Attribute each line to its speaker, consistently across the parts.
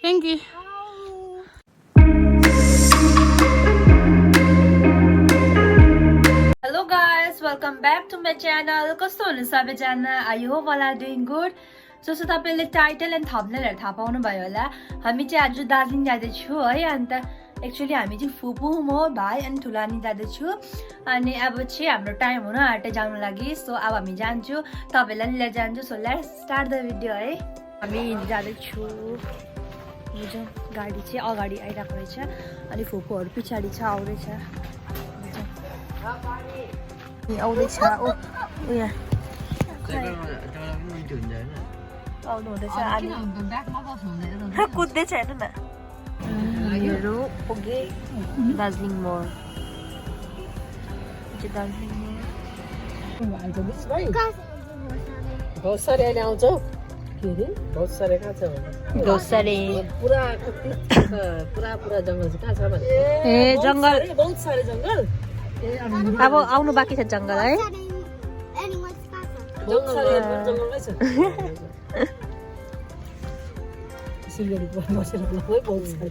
Speaker 1: Thank you.
Speaker 2: Hello guys, welcome back to my channel. कस्तो हुनुहुन्छ सबैजना? I hope all are doing good. जस्तो तपाईले टाइटल एन्ड थम्बनेलहरु थाहा पाउनु भयो होला. हामी चाहिँ आज दार्जिलिङ जाँदै छु है. अन्त एक्चुअली हामी चाहिँ फुपू म भाइ अनि ठुलानी जाँदै छु. अनि अब चाहिँ हाम्रो टाइम हुन आँटे जानु लागि. सो अब हामी जान्छु. तपाईलाई नि लिएर जान्छु. So let's start the video है. हामी जाँदै छु. यो गाडी चाहिँ अगाडि आइराको रहेछ. अनि फुपूहरु पछाडी छ आउँदैछ. आउँदैछ ओ यहाँ आउनु हुँदैछ अनि कुद्दैछ हेर्नु न. हामीहरू पुगे दार्जिलिङ मोड. दार्जिलिङ
Speaker 3: बहुत सारे अहिले आउँछ के अरे बहुत सारे कहाँ छ
Speaker 2: दोसरे
Speaker 3: पुरा पुरा जङ्गल चाहिँ कहाँ छ भने
Speaker 2: ए जङ्गल
Speaker 3: बहुत सारे जङ्गल
Speaker 2: अब आउनु बाँकी छ जङ्गल है.
Speaker 3: बहुत सारे जङ्गलमै छ सिलगढी बसेर बहुत सारे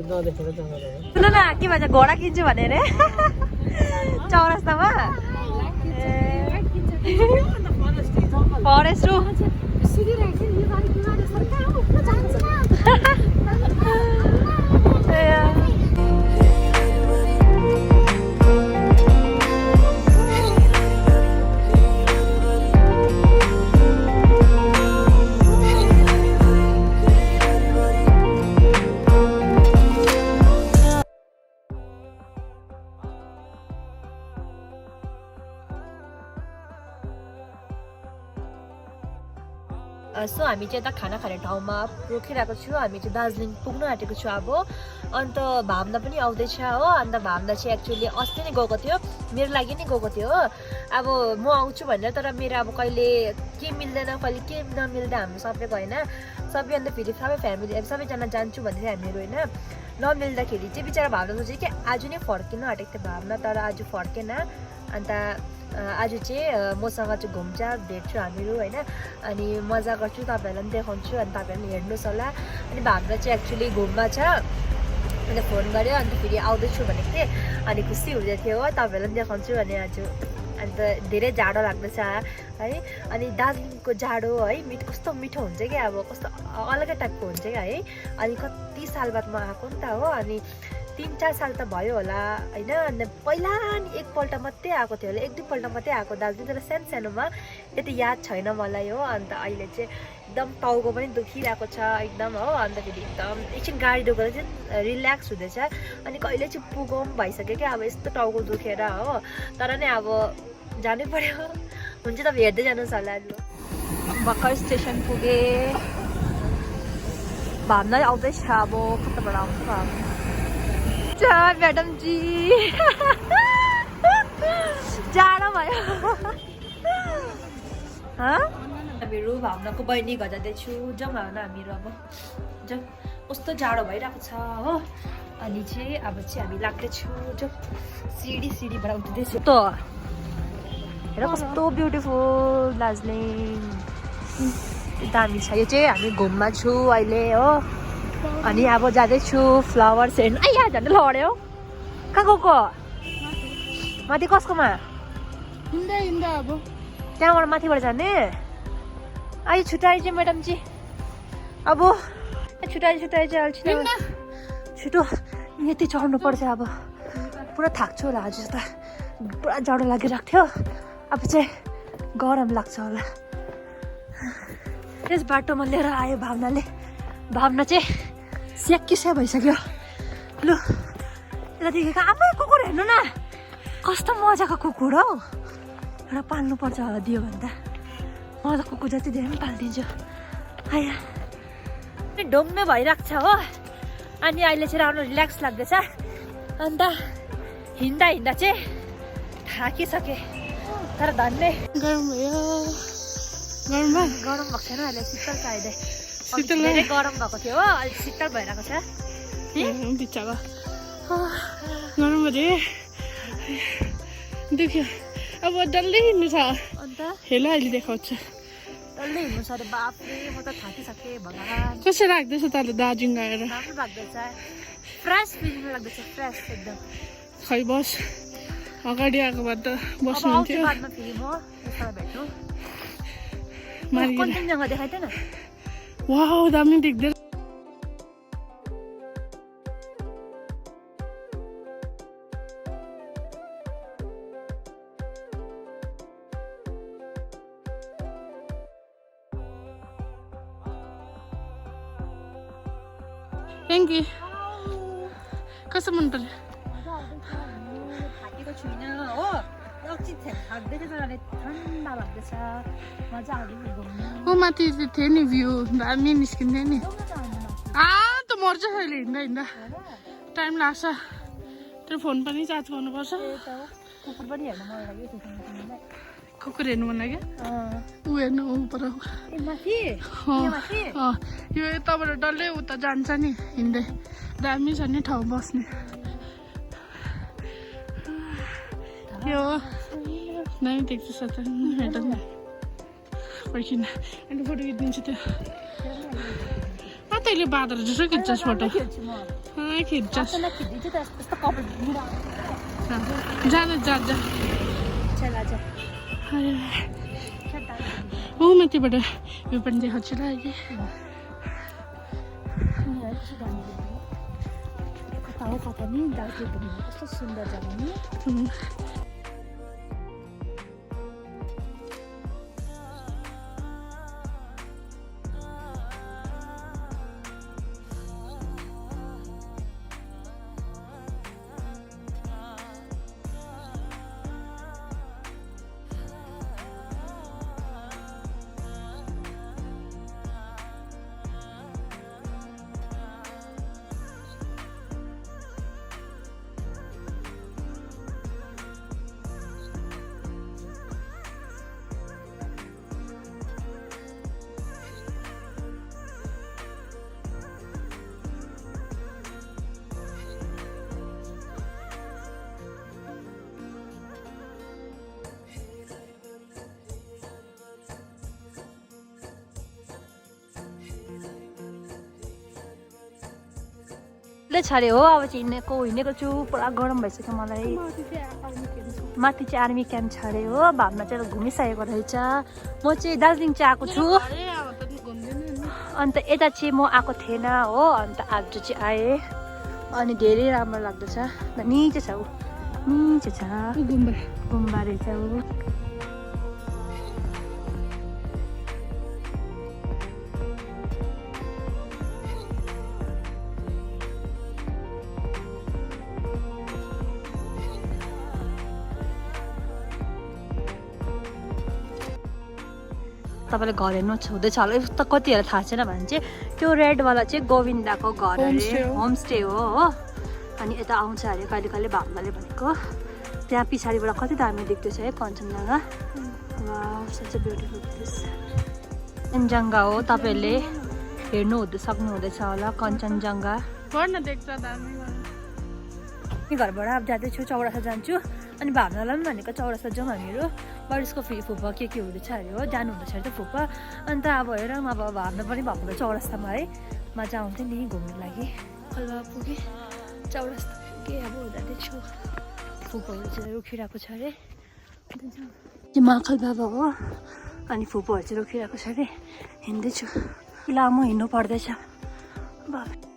Speaker 3: नदेखेको जङ्गलहरू.
Speaker 2: सुन न के भन्छ घोडा किन्छु भने रे चौरास्तामा फरेस्ट रु सो हामी चाहिँ यता खाना खाने ठाउँमा रोकिरहेको छु. हामी चाहिँ दार्जिलिङ पुग्न आँटेको छु अब. अन्त भावना पनि आउँदैछ हो. अन्त भावना चाहिँ एक्चुअली अस्ति नै गएको थियो, मेरो लागि नै गएको थियो हो. अब म आउँछु भनेर तर मेरो अब कहिले के मिल्दैन कहिले के नमिल्दा हाम्रो सबैको होइन. सबै अन्त फेरि सबै फ्यामिली सबैजना जान्छु भन्दै थियो हामीहरू होइन. नमिल्दाखेरि चाहिँ बिचरा भावना सोचे कि आज नै फर्किनु आँटेको थियो भावना, तर आज फर्केन. अन्त आज चाहिँ मसँग चाहिँ घुम्छ भेट्छु हामीहरू होइन. अनि मजा गर्छु, तपाईँहरूलाई पनि देखाउँछु अनि तपाईँहरूले हेर्नुहोस् होला. अनि भावना चाहिँ एक्चुली घुममा छ. अन्त फोन गऱ्यो अन्त फेरि आउँदैछु भनेको थिएँ. अनि खुसी हुँदै थियो हो, तपाईँहरूलाई पनि देखाउँछु भने आज. अन्त धेरै जाडो लाग्दैछ है. अनि दार्जिलिङको जाडो है कस्तो मिठो हुन्छ क्या, अब कस्तो अलग्गै टाइपको हुन्छ क्या है. अनि कति साल बाद म आएको नि त हो. अनि 3-4 साल त भयो होला होइन. अन्त पहिला नि एकपल्ट मात्रै आएको थियो होला, 1-2 पल्ट मात्रै आएको दार्जिलिङ, तर सानोमा यति याद छैन मलाई हो. अन्त अहिले चाहिँ एकदम टाउको पनि दुखिरहेको छ एकदम हो. अन्त फेरि एकदम एकछिन गाडी डुकेर चाहिँ रिल्याक्स हुँदैछ. अनि कहिले चाहिँ पुगौँ भइसक्यो क्या अब यस्तो टाउको दुखेर हो. तर नि अब जानै पर्यो. हुन्छ तपाईँ हेर्दै जानुहोस् होला. भर्खर स्टेसन पुगे. भावना आउँदैछ अब कताबाट आउँछ म्याडम जी. जाडो भयो. हामीहरू भावनाको बहिनी घर जाँदैछु. जाउँ भावना हामीहरू अब जाउँ. कस्तो जाडो भइरहेको छ हो. अनि चाहिँ अब चाहिँ हामी लाग्दैछु. जाउँ सिडीबाट उठ्दैछु त. हेर कस्तो ब्युटिफुल दार्जिलिङ दामी छ. यो चाहिँ हामी घुममा छु अहिले हो. अनि अब जाँदैछु फ्लावर्स हेर्नु. आइया झन्डै लड्यो. कहाँ गएको माथि कसकोमा
Speaker 1: अब
Speaker 2: त्यहाँबाट माथिबाट जाने. अहिले छुट्टाइ चाहिँ म्याडमजी अब छुट्टाइ चाहिँ अल्छी छिटो यति चढ्नुपर्छ. अब पुरा थाक्छु होला. आज त पुरा जाडो लागिरहेको थियो. अब चाहिँ गरम लाग्छ होला. त्यस बाटोमा लिएर आयो भावनाले. भावना चाहिँ स्याक्किस्या भइसक्यो. लु यतादेखिको आमा कुकुर हेर्नु न कस्तो मजाको कुकुर हौ. एउटा पाल्नुपर्छ होला दियो भने त. म त कुकुर जति धेरै पनि पालिदिन्छु. आया ढुङ्गे भइरहेको छ हो. अनि अहिले चाहिँ राम्रो रिल्याक्स लाग्दैछ. अन्त हिँड्दा चाहिँ थाकिसके. तर धन्य
Speaker 1: गरम भयो.
Speaker 2: गरम भएको छैन अहिले. शीतल छ अहिले. धेरै गरम भएको थियो हो, अहिले शीतल भइरहेको छ.
Speaker 1: बिचरा गरम भयो दुख्यो. अब डल्लै हिँड्नु छ.
Speaker 2: अन्त
Speaker 1: हेला अहिले देखाउँछ.
Speaker 2: डल्लै हिँड्नु छ अरे बाफरे म त थाकिसकेँ भगवान्
Speaker 1: कसरी लाग्दैछ तले दार्जिलिङ गएर
Speaker 2: राम्रो लाग्दैछ फ्रेस फिलिङ लाग्दैछ फ्रेस एकदम
Speaker 1: खै बस अगाडि आएको भए त
Speaker 2: अब
Speaker 1: बस्नुहुन्थ्यो
Speaker 2: आउँछु बादमा फेरि म यसलाई भेट्नु
Speaker 1: मार्गी
Speaker 2: कञ्चनजङ्घा देखाइदिएन
Speaker 1: वाउ दामी देख्दै थ्याङ्क यू कस्तो मन पर्यो
Speaker 2: थाकेको छुइनँ हो एकछिन थाक्दैछ तर ठन्डा लाग्दैछ मजा आउँदैन घुम्नु
Speaker 1: ऊ माथि थियो नि भ्यू दामी निस्किन्थ्यो नि त मर्छ अहिले हिँड्दा हिँड्दा टाइम लाग्छ त्यो फोन पनि चार्ज गर्नुपर्छ
Speaker 2: कुकुर पनि हेर्नु मन लाग्यो त्यसमा
Speaker 1: कुकुर हेर्नु मन लाग्यो ऊ हेर्नु ऊ पर
Speaker 2: माथि
Speaker 1: यो यताबाट डल्लै उता जान्छ नि हिँड्दै दामी छ नि ठाउँ बस्ने यो दामी देख्छ त हेर्दा नि पर्खिन अनि फोटो खिचिदिन्छु त्यो तैँले बाँदर जस्तो खिच्छस् फोटो खिच्छस् जान जा ऊ माथिबाट यो पनि देखाउँछु ल अहिले
Speaker 2: कता हो कता नि दार्जिलिङ कस्तो सुन्दर जग्गा नि छाड्यो हो अब चाहिँ हिँडेको छु पुरा गरम भइसक्यो मलाई माथि चाहिँ आर्मी क्याम्प छाड्यो हो भावना चाहिँ घुमिसकेको रहेछ म चाहिँ दार्जिलिङ चाहिँ आएको छु अन्त यता चाहिँ म आएको थिएन हो अन्त आज चाहिँ आएँ अनि धेरै राम्रो लाग्दछ निचे छ ऊ निचे छ गुम्बा रहेछ ऊ तपाईँले घर हेर्नु हुँदैछ होला त कतिहरू थाहा छैन भने चाहिँ त्यो रेडवाला चाहिँ गोविन्दाको घर अरे होमस्टे हो अनि यता आउँछ अरे कहिले कहिले भावनाले भनेको त्यहाँ पछाडिबाट कति दामी देख्दैछ है Kanchenjunga such a beautiful place Kanchenjunga हो तपाईँहरूले हेर्नु सक्नुहुँदैछ होला कञ्चनजङ्घा
Speaker 1: देख्छ दामी
Speaker 2: घरबाट अब जाँदैछु चौरास्ता जान्छु अनि भावनालाई पनि भनेको चौरास्ता जाउँ हामीहरू बरिसको फेरि फुप्पा के हुँदैछ अरे हो जानु हुँदैछ अरे त फुप्पा अन्त अब हेरौँ अब भावना पनि भएको चौरास्तामा है मजा आउँथ्यो नि घुम्नु लागि खल्बा पुगेँ चौरास्ता पुगेँ अब जाँदैछु फुप्पाहरू चाहिँ रोकिरहेको छ अरे त्यो महाकाल बाबा हो अनि फुप्पाहरू चाहिँ रोकिरहेको छ अरे हिँड्दैछु लामो हिँड्नु पर्दैछ बाबा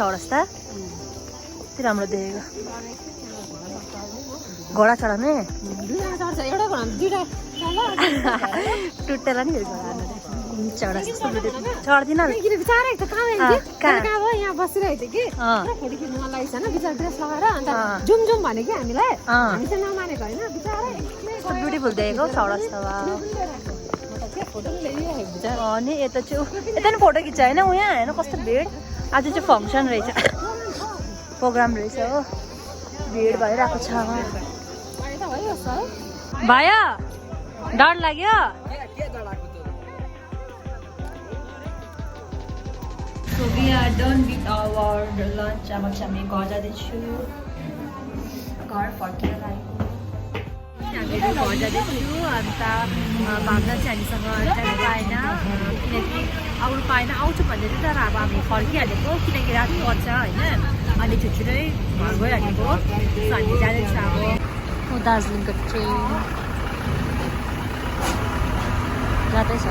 Speaker 2: चौरस्ता यति राम्रो देखेको घोडा चढाउने टुटेर नि चौरस्ता चढ्दिन
Speaker 3: यहाँ बसिरहेको थियो कि फोटो खिच्नु मन लागेको छैन बिचरा ड्रेस लगाएर अन्त जुम जुम भने कि हामीलाई हामी चाहिँ नमानेको होइन बिचरा
Speaker 2: ब्युटिफुल देखेको चौरस्ता
Speaker 3: फोटो पनि ल्याइरहेको बिचरा
Speaker 2: अनि यता चाहिँ यता नि फोटो खिच्छ होइन उहाँ होइन कस्तो भिड आज चाहिँ फङ्सन रहेछ प्रोग्राम रहेछ हो भिड भइरहेको छ भयो डर लाग्यो So we are done with our lunch. अब चाहिँ हामी घर जाँदैछु घर फर्केर लागेको हामीहरू घर जाँदैछु अन्त भावना चाहिँ हामीसँग टाइम पाएन किनकि आउनु पाएन आउँछु भन्दै थियो तर अब हामी फर्किहालेको किनकि रात पर्छ होइन अनि छिटै घर गइहालेको सो हामी जाँदैछ अब दार्जिलिङको ट्रेन जाँदैछ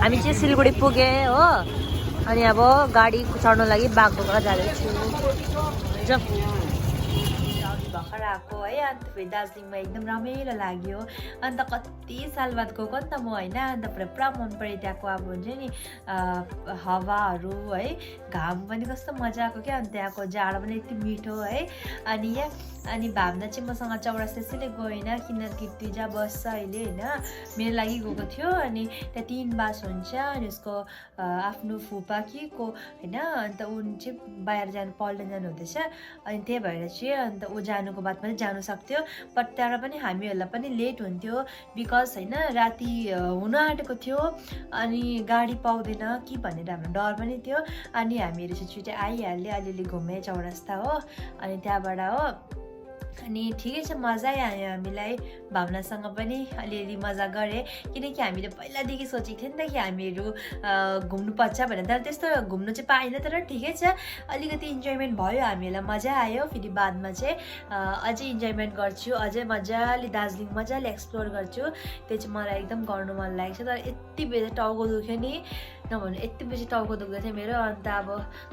Speaker 2: हामी चाहिँ सिलगढी पुगे हो अनि अब गाडी चढ्नु लागि बागडोग्रा जाँदैछु भर्खर आएको है अन्त फेरि दार्जिलिङमा एकदम रमाइलो लाग्यो अन्त कति साल बाद गएको नि त म होइन अन्त पुरा मन पऱ्यो त्यहाँको अब हुन्छ नि हावाहरू है घाम पनि कस्तो मजाको क्या अनि त्यहाँको जाडो पनि यति मिठो है अनि अनि भावना चाहिँ मसँग चौरस्ता त्यसैले गएन किनकि तिजा बस्छ अहिले होइन मेरो लागि गएको थियो अनि त्यहाँ 3 बास हुन्छ अनि उसको आफ्नो फुपा कि को होइन अन्त ऊ चाहिँ बाहिर जानु पल्टन जानु हुँदैछ अनि त्यही भएर चाहिँ अन्त ऊ जानुको बाद पनि जानु सक्थ्यो बट त्यहाँ पनि हामीहरूलाई पनि लेट हुन्थ्यो बिकज होइन राति हुन आँटेको थियो अनि गाडी पाउँदैन कि भनेर हाम्रो डर पनि थियो अनि हामीहरू चाहिँ छिटै आइहाल्यो अलिअलि घुमे चौरस्ता हो अनि त्यहाँबाट हो अनि ठिकै छ मजा आयो हामीलाई भावनासँग पनि अलिअलि मजा गरेँ किनकि हामीले पहिलादेखि सोचेको थियौँ नि त कि हामीहरू घुम्नुपर्छ भनेर तर त्यस्तो घुम्नु चाहिँ पाएन तर ठिकै छ अलिकति इन्जोयमेन्ट भयो हामीलाई मजा आयो फेरि बादमा चाहिँ अझै इन्जोयमेन्ट गर्छु अझै मजाले दार्जिलिङ मजाले एक्सप्लोर गर्छु त्यो चाहिँ मलाई एकदम गर्नु मन लागेको छ तर यति बेसी टाउको दुख्यो नि नभन्नु यति बेसी टाउको दुख्दै थियो मेरो अन्त अब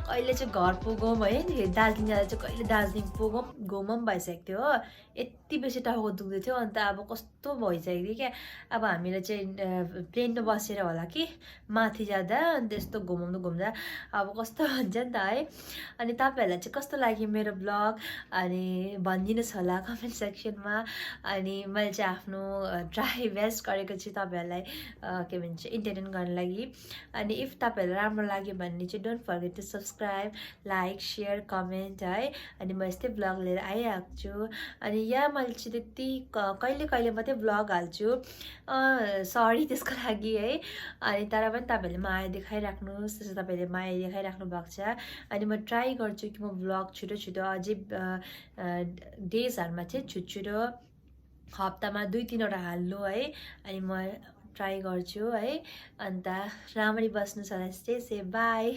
Speaker 2: कहिले चाहिँ घर पुगौँ है दार्जिलिङ जाँदा चाहिँ कहिले दार्जिलिङ पुगौँ घुमौँ भइसकेको थियो हो यति बेसी टाउको दुख्दै थियो अन्त अब कस्तो भइसकेको थियो क्या अब हामीले चाहिँ प्लेनमा बसेर होला कि माथि जाँदा अन्त यस्तो घुम्दा अब कस्तो हुन्छ नि त है अनि तपाईँहरूलाई चाहिँ कस्तो लाग्यो मेरो ब्लग अनि भनिदिनुहोस् होला कमेन्ट सेक्सनमा अनि मैले चाहिँ आफ्नो ट्राई बेस्ट गरेको छु तपाईँहरूलाई के भन्छ इन्टरटेन गर्नु लागि अनि इफ तपाईँहरूलाई राम्रो लाग्यो भने चाहिँ don't forget to subscribe like share comment है अनि म यस्तै ब्लग लिएर आइरहेको छु अनि यहाँ मैले चाहिँ त्यति कहिले मात्रै ब्लग हाल्छु सरी त्यसको लागि है अनि तर पनि तपाईँहरूले माया देखाइराख्नुहोस् त्यसो तपाईँहरूले माया देखाइराख्नु भएको छ अनि म ट्राई गर्छु कि म ब्लग छिटो अझै डेजहरूमा चाहिँ छिटो हप्तामा 2-3वटा हाल्नु है अनि म ट्राई गर्छु है अन्त राम्ररी बस्नुहोस् होला स्टे सेफ बाई